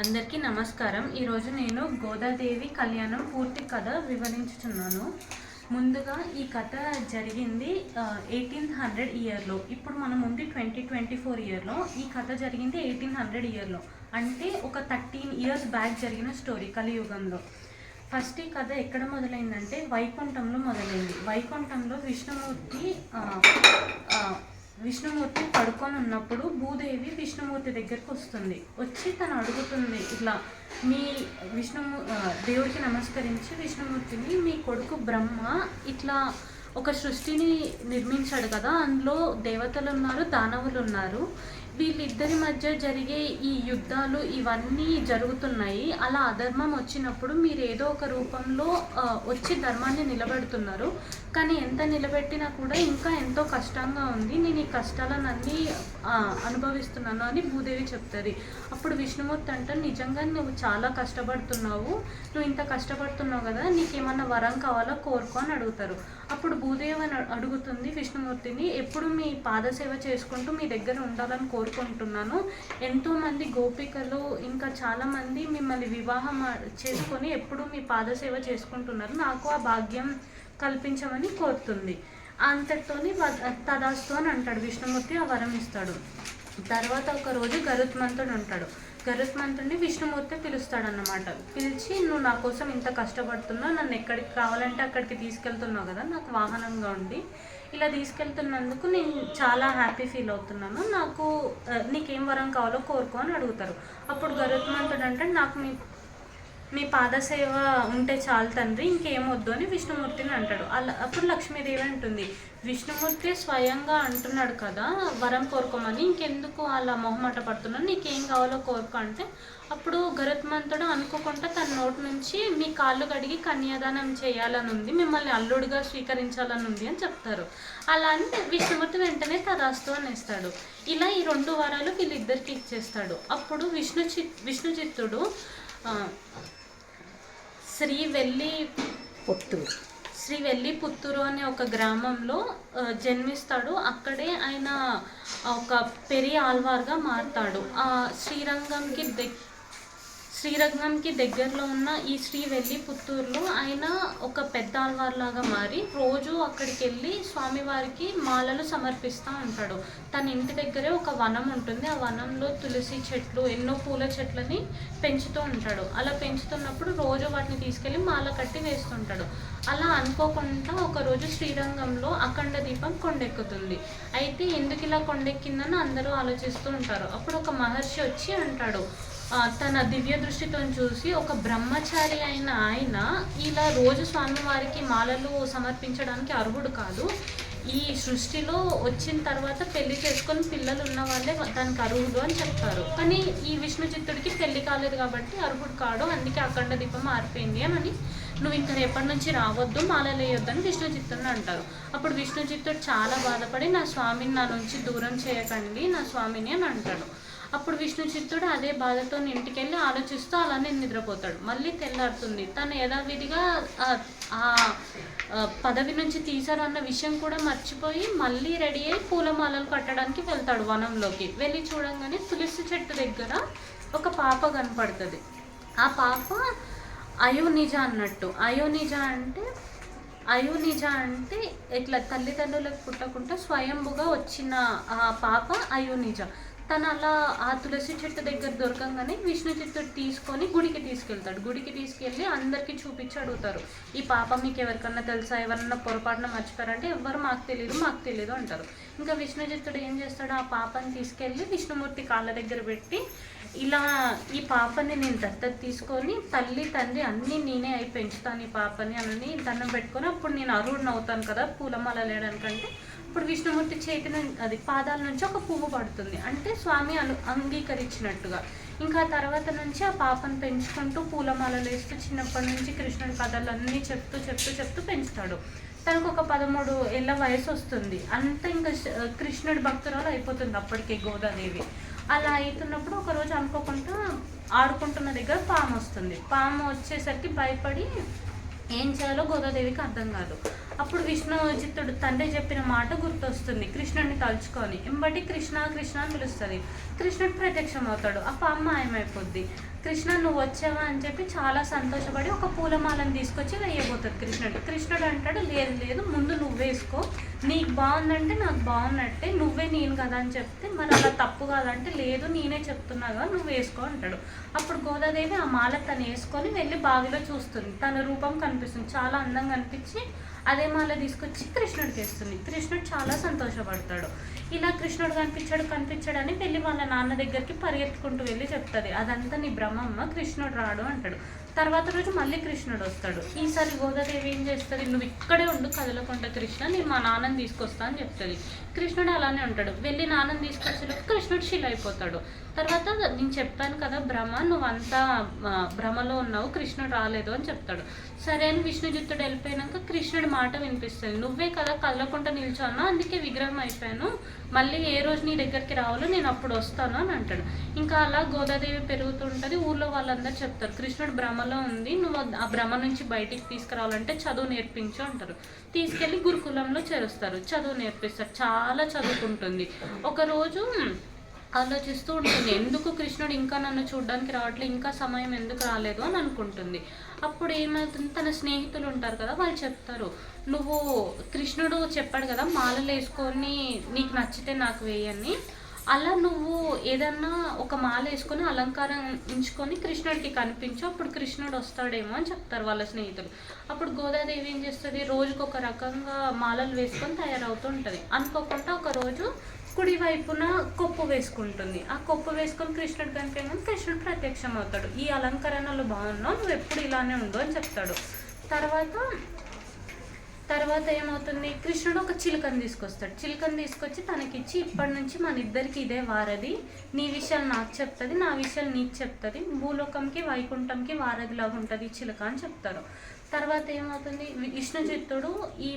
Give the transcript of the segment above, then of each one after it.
అందరికీ నమస్కారం. ఈరోజు నేను గోదాదేవి కళ్యాణం పూర్తి కథ వివరించుచున్నాను. ముందుగా ఈ కథ జరిగింది 1800 ఇయర్లో. ఇప్పుడు మనం ఉంది 2024 ఇయర్లో. ఈ కథ జరిగింది 1800 ఇయర్లో, అంటే ఒక 13 ఇయర్స్ బ్యాక్ జరిగిన స్టోరీ కలియుగంలో. ఫస్ట్ ఈ కథ ఎక్కడ మొదలైందంటే వైకుంఠంలో మొదలైంది. వైకుంఠంలో విష్ణుమూర్తి పడుకొని ఉన్నప్పుడు భూదేవి విష్ణుమూర్తి దగ్గరికి వస్తుంది. వచ్చి తను అడుగుతుంది, ఇట్లా మీ దేవుడికి నమస్కరించి విష్ణుమూర్తిని, మీ కొడుకు బ్రహ్మ ఇట్లా ఒక సృష్టిని నిర్మించాడు కదా, అందులో దేవతలు ఉన్నారు, దానవులు ఉన్నారు. వీళ్ళిద్దరి మధ్య జరిగే ఈ యుద్ధాలు ఇవన్నీ జరుగుతున్నాయి. అలా అధర్మం వచ్చినప్పుడు మీరు ఏదో ఒక రూపంలో వచ్చి ధర్మాన్ని నిలబెడుతున్నారు. కానీ ఎంత నిలబెట్టినా కూడా ఇంకా ఎంతో కష్టంగా ఉంది. నేను ఈ కష్టాలన్నీ అనుభవిస్తున్నాను అని భూదేవి చెప్తుంది. అప్పుడు విష్ణుమూర్తి అంటే, నిజంగా నువ్వు చాలా కష్టపడుతున్నావు, నువ్వు ఇంత కష్టపడుతున్నావు కదా, నీకేమన్నా వరం కావాలో కోరుకో అని అడుగుతారు. అప్పుడు భూదేవి అడుగుతుంది విష్ణుమూర్తిని, ఎప్పుడు మీ పాదసేవ చేసుకుంటూ మీ దగ్గర ఉండాలని కోరుకుంటున్నాను. ఎంతోమంది గోపికలు ఇంకా చాలామంది మిమ్మల్ని వివాహం చేసుకొని ఎప్పుడు మీ పాదసేవ చేసుకుంటున్నారు, నాకు ఆ భాగ్యం కల్పించమని కోరుతుంది. అంతటితోని తదాస్తు అని అంటాడు విష్ణుమూర్తి, ఆ వరం ఇస్తాడు. తర్వాత ఒక రోజు గరుత్మంతుడు ఉంటాడు. గరుత్మంతుడిని విష్ణుమూర్తి పిలుస్తాడన్నమాట. పిలిచి, నువ్వు నా కోసం ఇంత కష్టపడుతున్నావు, నన్ను ఎక్కడికి కావాలంటే అక్కడికి తీసుకెళ్తున్నావు కదా, నాకు వాహనంగా ఉండి ఇలా తీసుకెళ్తున్నందుకు నేను చాలా హ్యాపీ ఫీల్ అవుతున్నాను, నాకు నీకేం వరం కావాలో కోరుకో అని అడుగుతారు. అప్పుడు గరుత్మంతుడు అంటే, నాకు మీ పాదసేవ ఉంటే చాలు తండ్రి, ఇంకేం వద్దు అని విష్ణుమూర్తిని అంటాడు. అప్పుడు లక్ష్మీదేవి అంటుంది, విష్ణుమూర్తి స్వయంగా అంటున్నాడు కదా వరం కోరుకోమని, ఇంకెందుకు అలా మొహమాట పడుతున్నాను, నీకేం కావాలో కోరుకో అంటే, అప్పుడు గరుత్మంతుడు అనుకోకుండా తన నోటి నుంచి, మీ కాళ్ళు కడిగి కన్యాదానం చేయాలని ఉంది, మిమ్మల్ని అల్లుడిగా స్వీకరించాలని ఉంది అని చెప్తారు. అలా అని విష్ణుమూర్తి వెంటనే తదాస్తు అనేస్తాడు. ఇలా ఈ 2 వరాలు వీళ్ళిద్దరికి ఇచ్చేస్తాడు. అప్పుడు విష్ణుచిత్తుడు శ్రీ పుత్తూరు అనే ఒక గ్రామంలో జన్మిస్తాడు. అక్కడే ఆయన ఒక పెరియ ఆల్వార్గా మారుతాడు. శ్రీరంగంకి దగ్గరలో ఉన్న ఈ పుత్తూరులో ఆయన ఒక పెద్ద ఆల్వార్లాగా మారి రోజు అక్కడికి వెళ్ళి స్వామివారికి మాలలు సమర్పిస్తూ ఉంటాడు. తన ఇంటి దగ్గరే ఒక వనం ఉంటుంది. ఆ వనంలో తులసి చెట్లు, ఎన్నో పూల చెట్లని పెంచుతూ ఉంటాడు. అలా పెంచుతున్నప్పుడు రోజు వాటిని తీసుకెళ్ళి మాల కట్టి వేస్తుంటాడు. అలా అనుకోకుండా ఒకరోజు శ్రీరంగంలో అఖండ దీపం కొండెక్కుతుంది. అయితే ఎందుకు ఇలా కొండెక్కిందని అందరూ ఆలోచిస్తూ ఉంటారు. అప్పుడు ఒక మహర్షి వచ్చి అంటాడు, తన దివ్య దృష్టితో చూసి, ఒక బ్రహ్మచారి అయిన ఆయన ఇలా రోజు స్వామివారికి మాలలు సమర్పించడానికి అర్హుడు కాదు, ఈ సృష్టిలో వచ్చిన తర్వాత పెళ్లి చేసుకొని పిల్లలు ఉన్న వాళ్ళే దానికి అర్హుడు అని చెప్తారు. కానీ ఈ విష్ణుచిత్తుడికి పెళ్లి కాలేదు కాబట్టి అర్హుడు కాడు, అందుకే అఖండ దీపం ఆరిపోయింది అని, నువ్వు ఇంకా రేపటి నుంచి రావద్దు, మాలలు వేయొద్దు అని విష్ణుచిత్తుడిని అంటారు. అప్పుడు విష్ణుచిత్తుడు చాలా బాధపడి, నా స్వామిని నా నుంచి దూరం చేయకండి, నా స్వామిని అని అంటాడు. అప్పుడు విష్ణుచిత్తుడు అదే బాధతో ఇంటికి వెళ్ళి ఆలోచిస్తూ అలానే నిద్రపోతాడు. మళ్ళీ తెల్లారుతుంది. తను యథావిధిగా ఆ పదవి నుంచి తీశారు అన్న విషయం కూడా మర్చిపోయి మళ్ళీ రెడీ అయ్యి పూలమాలలు కట్టడానికి వెళ్తాడు వనంలోకి. వెళ్ళి చూడంగానే తులసి చెట్టు దగ్గర ఒక పాప కనపడుతుంది. ఆ పాప అయోనిజ అన్నట్టు. అయోనిజ అంటే ఇట్లా తల్లిదండ్రులకు పుట్టకుండా స్వయంభుగా వచ్చిన ఆ పాప అయోనిజ. తను అలా ఆ తులసి చెట్టు దగ్గర దొరకంగానే విష్ణుచిత్తుడు తీసుకొని గుడికి తీసుకెళ్తాడు. గుడికి తీసుకెళ్ళి అందరికీ చూపించి అడుగుతారు, ఈ పాప మీకు ఎవరికన్నా తెలుసా, ఎవరన్నా పొరపాటున మర్చిపోయారంటే, ఎవరు మాకు తెలియదు అంటారు. ఇంకా విష్ణుచిత్తుడు ఏం చేస్తాడు, ఆ పాపని తీసుకెళ్ళి విష్ణుమూర్తి కాళ్ళ దగ్గర పెట్టి, ఇలా ఈ పాపని నేను దత్తత తీసుకొని తల్లి తండ్రి అన్నీ నేనే అయి పెంచుతాను ఈ పాపని అని దండం పెట్టుకొని, అప్పుడు నేను అర్హుడిని అవుతాను కదా పూలమాల లేడానికంటే, ఇప్పుడు విష్ణుమూర్తి పాదాల నుంచి ఒక పువ్వు పడుతుంది, అంటే స్వామి అంగీకరించినట్టుగా. ఇంకా తర్వాత నుంచి ఆ పాపను పెంచుకుంటూ పూలమాలలు వేస్తూ చిన్నప్పటి నుంచి కృష్ణుడి కథలన్నీ చెప్తూ పెంచుతాడు. తనకు ఒక 13 ఏళ్ళ వయసు వస్తుంది. అంతా ఇంకా కృష్ణుడి భక్తురాలు అయిపోతుంది అప్పటికే గోదాదేవి. అలా అవుతున్నప్పుడు ఒకరోజు అనుకోకుండా ఆడుకుంటున్న దగ్గర పాము వస్తుంది. పాము వచ్చేసరికి భయపడి ఏం చేయాలో గోదాదేవికి అర్థం కాదు. అప్పుడు విష్ణుచిత్తుడు తండ్రి చెప్పిన మాట గుర్తొస్తుంది కృష్ణుడిని తలుచుకొని. ఎంబటి కృష్ణ కృష్ణ అని పిలుస్తుంది. కృష్ణుడు ప్రత్యక్షం అవుతాడు. అప్పుడు అమ్మ మాయమైపోద్ది. కృష్ణ నువ్వు వచ్చావా అని చెప్పి చాలా సంతోషపడి ఒక పూలమాలను తీసుకొచ్చి వేయబోతుంది కృష్ణుడు. కృష్ణుడు అంటాడు, లేదు లేదు, ముందు నువ్వు వేసుకో, నీకు బాగుందంటే నాకు బాగున్నట్టే, నువ్వే నేను కదా అని చెప్తే మరి అలా తప్పు కాదంటే, లేదు నేనే చెప్తున్నా కదా నువ్వు వేసుకో అంటాడు. అప్పుడు గోదాదేవి ఆ మాల తను వేసుకొని వెళ్ళి బావిలో చూస్తుంది. తన రూపం కనిపిస్తుంది, చాలా అందంగా అనిపించి అదే మాల తీసుకొచ్చి కృష్ణుడికి వేస్తుంది. కృష్ణుడు చాలా సంతోషపడతాడు. ఇలా కృష్ణుడు కనిపించాడని వెళ్ళి వాళ్ళ నాన్న దగ్గరికి పరిగెత్తుకుంటూ వెళ్ళి చెప్తుంది, అదంతా నీ బ్రహ్మమ్మ, కృష్ణుడు రాడు అంటాడు. తర్వాత రోజు మళ్ళీ కృష్ణుడు వస్తాడు. ఈసారి గోదాదేవి ఏం చేస్తుంది, నువ్వు ఇక్కడే ఉండు కదలకుండా కృష్ణ, నేను మా నాన్నని తీసుకొస్తా అని చెప్తుంది. కృష్ణుడు అలానే ఉంటాడు. వెళ్ళి నాన్నని తీసుకొచ్చేలోపు కృష్ణుడు షిల్ అయిపోతాడు. తర్వాత నేను చెప్పాను కదా భ్రమ, నువ్వంతా భ్రమలో ఉన్నావు, కృష్ణుడు రాలేదు అని చెప్తాడు. సరే అని విష్ణుచిత్తుడు వెళ్ళిపోయాక కృష్ణుడి మాట వినిపిస్తుంది, నువ్వే కదా కదలకుండా నిల్చోన్నా, అందుకే విగ్రహం అయిపోయాను, మళ్ళీ ఏ రోజు నీ దగ్గరికి రావాలో నేను అప్పుడు వస్తాను అని అంటాడు. ఇంకా అలా గోదాదేవి పెరుగుతుంటుంది. ఊళ్ళో వాళ్ళందరూ చెప్తారు, కృష్ణుడు భ్రమలో ఉంది, నువ్వు ఆ భ్రమ నుంచి బయటికి తీసుకురావాలంటే చదువు నేర్పించు అంటారు. తీసుకెళ్ళి గురుకులంలో చేరుస్తారు, చదువు నేర్పిస్తారు. చాలా చదువుకుంటుంది. ఒకరోజు ఆలోచిస్తూ ఉంటుంది, ఎందుకు కృష్ణుడు ఇంకా నన్ను చూడడానికి రావట్లేదు, ఇంకా సమయం ఎందుకు రాలేదు అని అనుకుంటుంది. అప్పుడు ఏమవుతుంది, తన స్నేహితులు ఉంటారు కదా, వాళ్ళు చెప్తారు, నువ్వు కృష్ణుడు చెప్పాడు కదా మాలలు వేసుకొని నీకు నచ్చితే నాకు వేయని, అలా నువ్వు ఏదన్నా ఒక మాల వేసుకొని అలంకారం ఉంచుకొని కృష్ణుడికి కనిపించు, అప్పుడు కృష్ణుడు వస్తాడేమో అని చెప్తారు వాళ్ళ స్నేహితులు. అప్పుడు గోదాదేవి ఏం చేస్తుంది, రోజుకు ఒక రకంగా మాలలు వేసుకొని తయారవుతూ ఉంటుంది. అనుకోకుండా ఒకరోజు కుడి వైపున కొప్పు వేసుకుంటుంది. ఆ కొప్పు వేసుకొని కృష్ణుడు కనిపించగానే కృష్ణుడు ప్రత్యక్షం అవుతాడు. ఈ అలంకరణలు బాగున్నావు, నువ్వు ఎప్పుడు ఇలానే ఉండు అని చెప్తాడు. తర్వాత ఏమవుతుంది, కృష్ణుడు ఒక చిలుకని తీసుకొస్తాడు. చిలుకని తీసుకొచ్చి తనకిచ్చి, ఇప్పటి నుంచి మన ఇద్దరికి ఇదే వారధి, నీ విషయాలు నాకు చెప్తుంది, నా విషయాలు నీకు చెప్తుంది, భూలోకంకి వైకుంఠంకి వారధిలాగా ఉంటుంది చిలుక అని చెప్తారు. తర్వాత ఏమవుతుంది, విష్ణుచిత్తుడు ఈ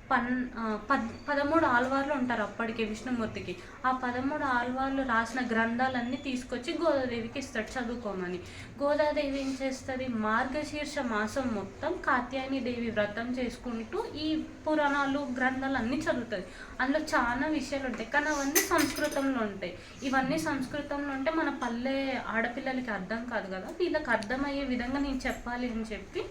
13 ఆళ్వార్లు ఉంటారు అప్పటికే విష్ణుమూర్తికి. ఆ 13 ఆళ్వార్లు రాసిన గ్రంథాలన్నీ తీసుకొచ్చి గోదాదేవికి ఇస్తాడు చదువుకోమని. గోదాదేవి ఏం చేస్తుంది, మార్గశీర్ష మాసం మొత్తం కాత్యాయని దేవి వ్రతం చేసుకుంటూ ఈ పురాణాలు గ్రంథాలు అన్నీ చదువుతుంది. అందులో చాలా విషయాలు ఉంటాయి, కానీ అవన్నీ సంస్కృతంలో ఉంటాయి. ఇవన్నీ సంస్కృతంలో ఉంటే మన పల్లె ఆడపిల్లలకి అర్థం కాదు కదా, వీళ్ళకి అర్థమయ్యే విధంగా నేను చెప్పాలి అని చెప్పి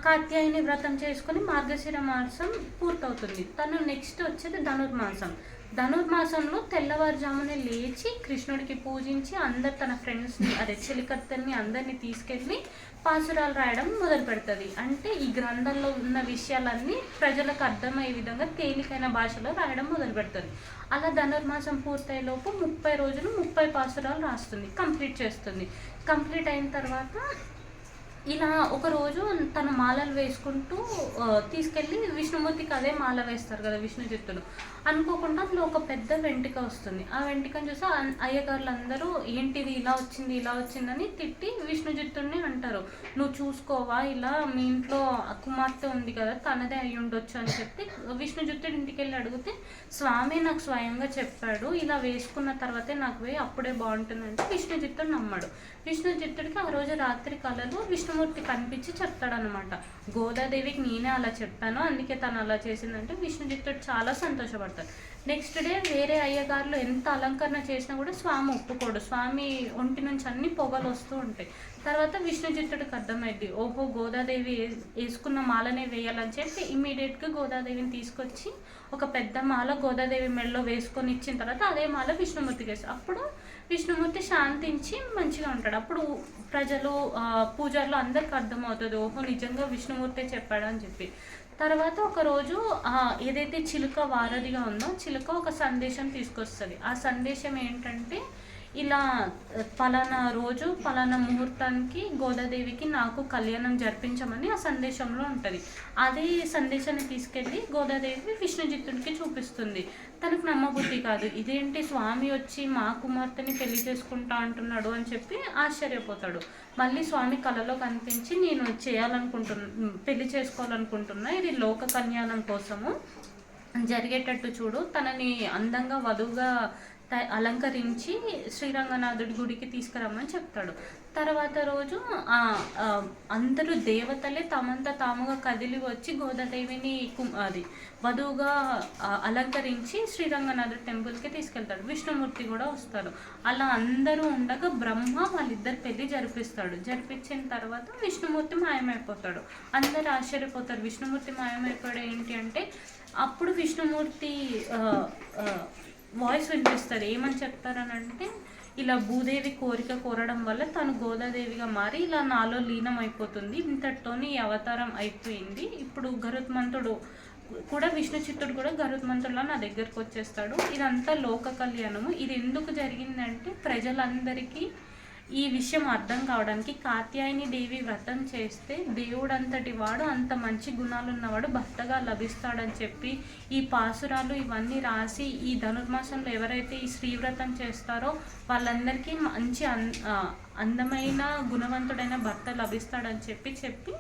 కాత్యాయని వ్రతం చేసుకుని మార్గశిర మాసం పూర్తవుతుంది. తను నెక్స్ట్ వచ్చేది ధనుర్మాసం. ధనుర్మాసంలో తెల్లవారుజామునే లేచి కృష్ణుడికి పూజించి అందరు తన ఫ్రెండ్స్ని చెలికత్తెల్ని అందరినీ తీసుకెళ్ళి పాసురాలు రాయడం మొదలు పెడుతుంది. అంటే ఈ గ్రంథంలో ఉన్న విషయాలన్నీ ప్రజలకు అర్థమయ్యే విధంగా తేలికైన భాషలో రాయడం మొదలు పెడుతుంది. అలా ధనుర్మాసం పూర్తయ్యేలోపు 30 రోజులు 30 పాసురాలు రాస్తుంది, కంప్లీట్ చేస్తుంది. కంప్లీట్ అయిన తర్వాత ఇలా ఒకరోజు తన మాలలు వేసుకుంటూ తీసుకెళ్ళి విష్ణుమూర్తికి అదే మాల వేస్తారు కదా విష్ణుచిత్తుడు. అనుకోకుండా అందులో ఒక పెద్ద వెంట్రుక వస్తుంది. ఆ వెంట్రుకను చూసి అయ్యగారులు అందరూ ఏంటిది ఇలా వచ్చిందని తిట్టి విష్ణుచిత్తుడిని అంటారు, నువ్వు చూసుకోవా, ఇలా మీ ఇంట్లో కుమార్తె ఉంది కదా తనదే అయి ఉండొచ్చు అని చెప్పి విష్ణుచిత్తుడు ఇంటికి వెళ్ళి అడిగితే, స్వామి నాకు స్వయంగా చెప్పాడు, ఇలా వేసుకున్న తర్వాతే నాకు వేయి, అప్పుడే బాగుంటుందంటే విష్ణుచిత్తుడు నమ్మాడు. విష్ణుచిత్తుడికి ఆ రోజు రాత్రి కళలో విష్ణుమూర్తి కనిపించి చెప్తాడనమాట, గోదాదేవికి నేనే అలా చెప్పాను, అందుకే తను అలా చేసిందంటే విష్ణుచిత్తుడు చాలా సంతోషపడతాడు. నెక్స్ట్ డే వేరే అయ్యగారులు ఎంత అలంకరణ చేసినా కూడా స్వామి ఒప్పుకోడు. స్వామి ఒంటి నుంచి అన్ని పొగలు వస్తూ ఉంటాయి. తర్వాత విష్ణుచిత్తుడికి అర్థమైంది, ఓహో గోదాదేవి వేసుకున్న మాలనే వేయాలని చెప్పి ఇమ్మీడియట్గా గోదాదేవిని తీసుకొచ్చి ఒక పెద్ద మాల గోదాదేవి మెడలో వేసుకొని ఇచ్చిన తర్వాత అదే మాల విష్ణుమూర్తికి వేస్తారు. అప్పుడు విష్ణుమూర్తి శాంతించి మంచిగా ఉంటాడు. అప్పుడు ప్రజలు పూజారులు అందరికి అర్థమవుతుంది, ఓహో నిజంగా విష్ణుమూర్తే చెప్పాడు అని చెప్పి. తర్వాత ఒకరోజు ఏదైతే చిలుక వారధిగా ఉందో చిలుక ఒక సందేశం తీసుకొస్తుంది. ఆ సందేశం ఏంటంటే, ఇలా పలానా రోజు పలానా ముహూర్తానికి గోదాదేవికి నాకు కళ్యాణం జరిపించమని ఆ సందేశంలో ఉంటుంది. అదే సందేశాన్ని తీసుకెళ్ళి గోదాదేవి విష్ణుచిత్తుడికి చూపిస్తుంది. తనకు నమ్మబుద్ధి కాదు, ఇదేంటి స్వామి వచ్చి మా కుమార్తెని పెళ్లి చేసుకుంటా అంటున్నాడు అని చెప్పి ఆశ్చర్యపోతాడు. మళ్ళీ స్వామి కళలో కనిపించి, నేను పెళ్లి చేసుకోవాలనుకుంటున్నా, ఇది లోక కళ్యాణం కోసము జరిగేటట్టు చూడు, తనని అందంగా వధువుగా అలంకరించి శ్రీరంగనాథుడి గుడికి తీసుకురమ్మని చెప్తాడు. తర్వాత రోజు అందరూ దేవతలే తమంత తాముగా కదిలి వచ్చి గోదాదేవిని అది వధువుగా అలంకరించి శ్రీరంగనాథుడి టెంపుల్కి తీసుకెళ్తాడు. విష్ణుమూర్తి కూడా వస్తారు. అలా అందరూ ఉండగా బ్రహ్మ వాళ్ళిద్దరు పెళ్లి జరిపిస్తాడు. జరిపించిన తర్వాత విష్ణుమూర్తి మాయమైపోతాడు. అందరు ఆశ్చర్యపోతారు, విష్ణుమూర్తి మాయమైపోయాడు ఏంటి అంటే, అప్పుడు విష్ణుమూర్తి వాయిస్ వినిపిస్తారు. ఏమని చెప్తారనంటే, ఇలా భూదేవి కోరిక కోరడం వల్ల తను గోదాదేవిగా మారి ఇలా నాలో లీనం అయిపోతుంది, ఇంతటితోని ఈ అవతారం అయిపోయింది. ఇప్పుడు గరుత్మంతుడు కూడా, విష్ణు చిత్తుడు కూడా గరుత్మంతుడులా నా దగ్గరకు వచ్చేస్తాడు. ఇదంతా లోక కళ్యాణము. ఇది ఎందుకు జరిగిందంటే, ప్రజలందరికీ ఈ విషయం అర్థం కావడానికి, కాత్యాయని దేవి వ్రతం చేస్తే దేవుడంతటి వాడు, అంత మంచి గుణాలు ఉన్నవాడు భర్తగా లభిస్తాడని చెప్పి ఈ పాసురాలు ఇవన్నీ రాసి, ఈ ధనుర్మాసంలో ఎవరైతే ఈ శ్రీవ్రతం చేస్తారో వాళ్ళందరికీ మంచి అందమైన గుణవంతుడైన భర్త లభిస్తాడని చెప్పి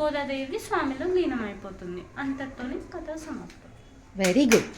గోదాదేవి స్వామిలో లీనమైపోతుంది. అంతటితోనే కథ సమాప్తం. Very good.